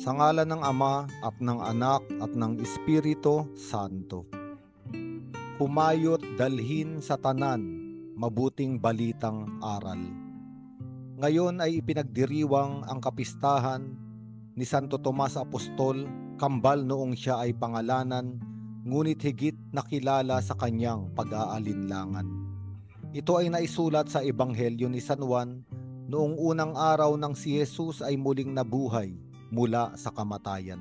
Sa ngalan ng Ama at ng Anak at ng Espiritu Santo. Humayot dalhin sa tanan, mabuting balitang aral. Ngayon ay ipinagdiriwang ang kapistahan ni Santo Tomas Apostol, kambal noong siya ay pangalanan, ngunit higit nakilala sa kanyang pag-aalinlangan. Ito ay naisulat sa Ebanghelyo ni San Juan noong unang araw nang si Jesus ay muling nabuhay mula sa kamatayan.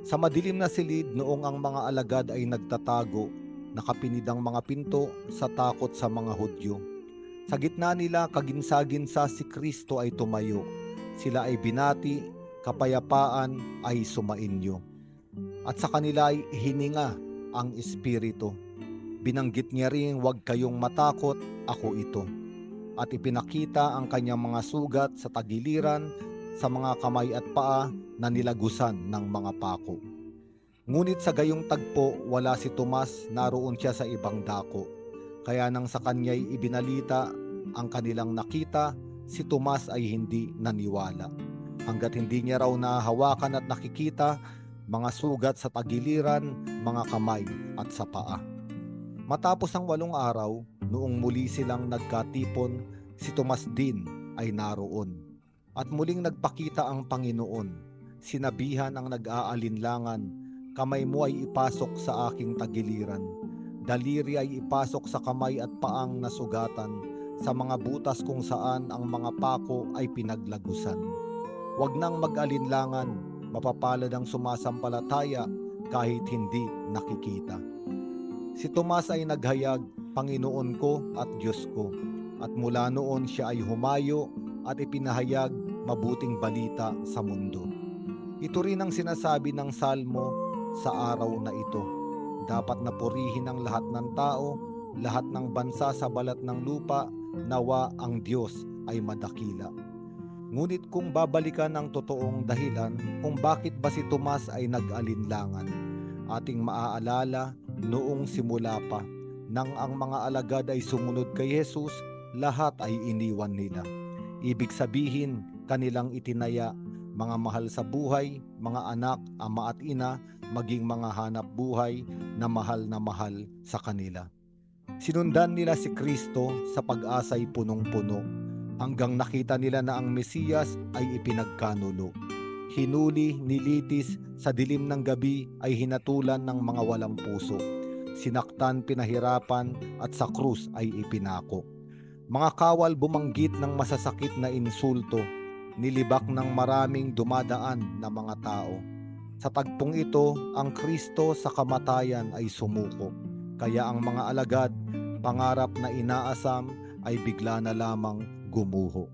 Sa madilim na silid noong ang mga alagad ay nagtatago, nakapinid ang mga pinto sa takot sa mga Hudyo. Sa gitna nila kaginsa-ginsa si Kristo ay tumayo. Sila ay binati, kapayapaan ay sumainyo. At sa kanila ay hininga ang Espiritu. Binanggit niya rin, huwag kayong matakot, ako ito. At ipinakita ang kanyang mga sugat sa tagiliran, sa mga kamay at paa na nilagusan ng mga pako. Ngunit sa gayong tagpo, wala si Tomas, naroon siya sa ibang dako. Kaya nang sa kanya'y ibinalita ang kanilang nakita, si Tomas ay hindi naniwala. Hanggat hindi niya raw nahawakan at nakikita mga sugat sa tagiliran, mga kamay at sa paa. Matapos ang 8 araw, noong muli silang nagkatipon, si Tomas din ay naroon. At muling nagpakita ang Panginoon. Sinabihan ang nag-aalinlangan, kamay mo ay ipasok sa aking tagiliran. Daliri ay ipasok sa kamay at paang nasugatan, sa mga butas kung saan ang mga pako ay pinaglagusan. Huwag nang mag-alinlangan, mapapalad ang sumasampalataya kahit hindi nakikita. Si Tomas ay naghayag, Panginoon ko at Diyos ko. At mula noon siya ay humayo at ipinahayag mabuting balita sa mundo. Ito rin ang sinasabi ng Salmo sa araw na ito. Dapat na purihin ang lahat ng tao, lahat ng bansa sa balat ng lupa, nawa ang Diyos ay madakila. Ngunit kung babalikan ang totoong dahilan kung bakit ba si Tomas ay nag-alinlangan, ating maaalala noong simula pa, nang ang mga alagad ay sumunod kay Jesus, lahat ay iniwan nila. Ibig sabihin, kanilang itinaya, mga mahal sa buhay, mga anak, ama at ina, maging mga hanap buhay na mahal sa kanila. Sinundan nila si Kristo sa pag-asa'y punong-puno, hanggang nakita nila na ang Mesiyas ay ipinagkanulo. Hinuli, nilitis, sa dilim ng gabi ay hinatulan ng mga walang puso. Sinaktan, pinahirapan at sa krus ay ipinako. Mga kawal bumanggit ng masasakit na insulto, nilibak ng maraming dumadaan na mga tao. Sa tagpong ito, ang Kristo sa kamatayan ay sumuko. Kaya ang mga alagad, pangarap na inaasam, ay bigla na lamang gumuho.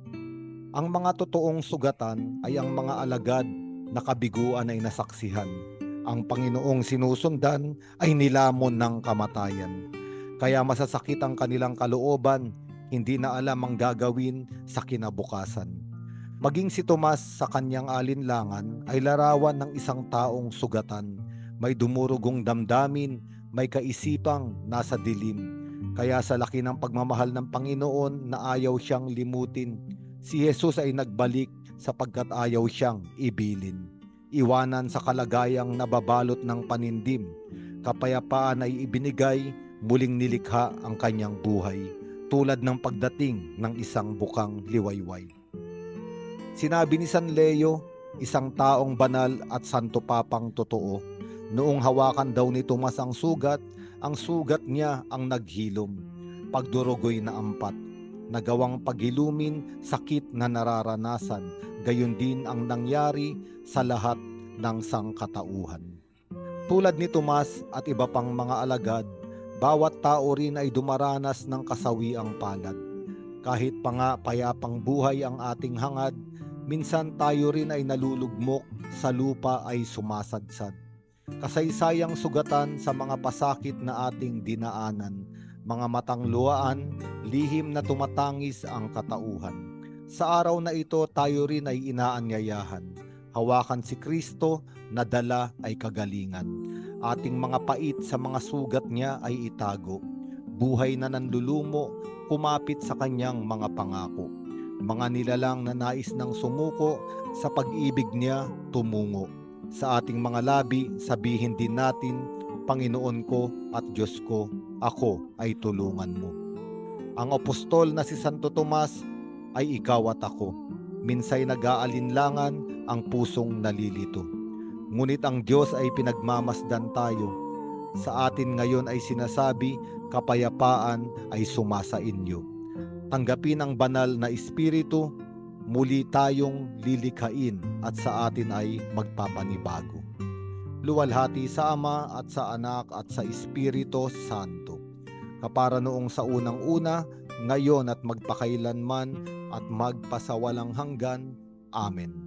Ang mga totoong sugatan ay ang mga alagad na kabiguan ay nasaksihan. Ang Panginoong sinusundan ay nilamon ng kamatayan. Kaya masasakit ang kanilang kalooban, hindi na alam ang gagawin sa kinabukasan. Maging si Tomas sa kanyang alinlangan ay larawan ng isang taong sugatan. May dumurugong damdamin, may kaisipang nasa dilim. Kaya sa laki ng pagmamahal ng Panginoon na ayaw siyang limutin, si Jesus ay nagbalik sapagkat ayaw siyang ibilin. Iwanan sa kalagayang nababalot ng panindim, kapayapaan ay ibinigay, muling nilikha ang kanyang buhay, tulad ng pagdating ng isang bukang liwayway. Sinabi ni San Leo, isang taong banal at santo papang totoo, noong hawakan daw ni Tomas ang sugat niya ang naghilom, pagdurugoy na ampat, nagawang paghilumin, sakit na nararanasan, gayon din ang nangyari sa lahat ng sangkatauhan. Tulad ni Tomas at iba pang mga alagad, bawat tao rin ay dumaranas ng kasawiang palad. Kahit pa nga payapang buhay ang ating hangad, minsan tayo rin ay nalulugmok, sa lupa ay sumasadsad. Kasaysayang sugatan sa mga pasakit na ating dinaanan, mga matang luhaan, lihim na tumatangis ang katauhan. Sa araw na ito tayo rin ay inaanyayahan. Hawakan si Kristo na dala ay kagalingan. Ating mga pait sa mga sugat niya ay itago. Buhay na nanlulumo, kumapit sa kanyang mga pangako. mga nilalang na nais ng sumuko sa pag-ibig niya tumungo. Sa ating mga labi, sabihin din natin, Panginoon ko at Diyos ko, ako ay tulungan mo. Ang apostol na si Santo Tomas ay ikaw at ako. Minsay nag-aalinlangan ang pusong nalilito. Ngunit ang Diyos ay pinagmamasdan tayo. Sa atin ngayon ay sinasabi, kapayapaan ay sumasa inyo. Tanggapin ang banal na Espiritu, muli tayong lilikhain at sa atin ay magpapanibago. Luwalhati sa Ama at sa Anak at sa Espiritu Santo, kapara noong sa unang-una, ngayon at magpakailanman at magpasawalang hanggan. Amen.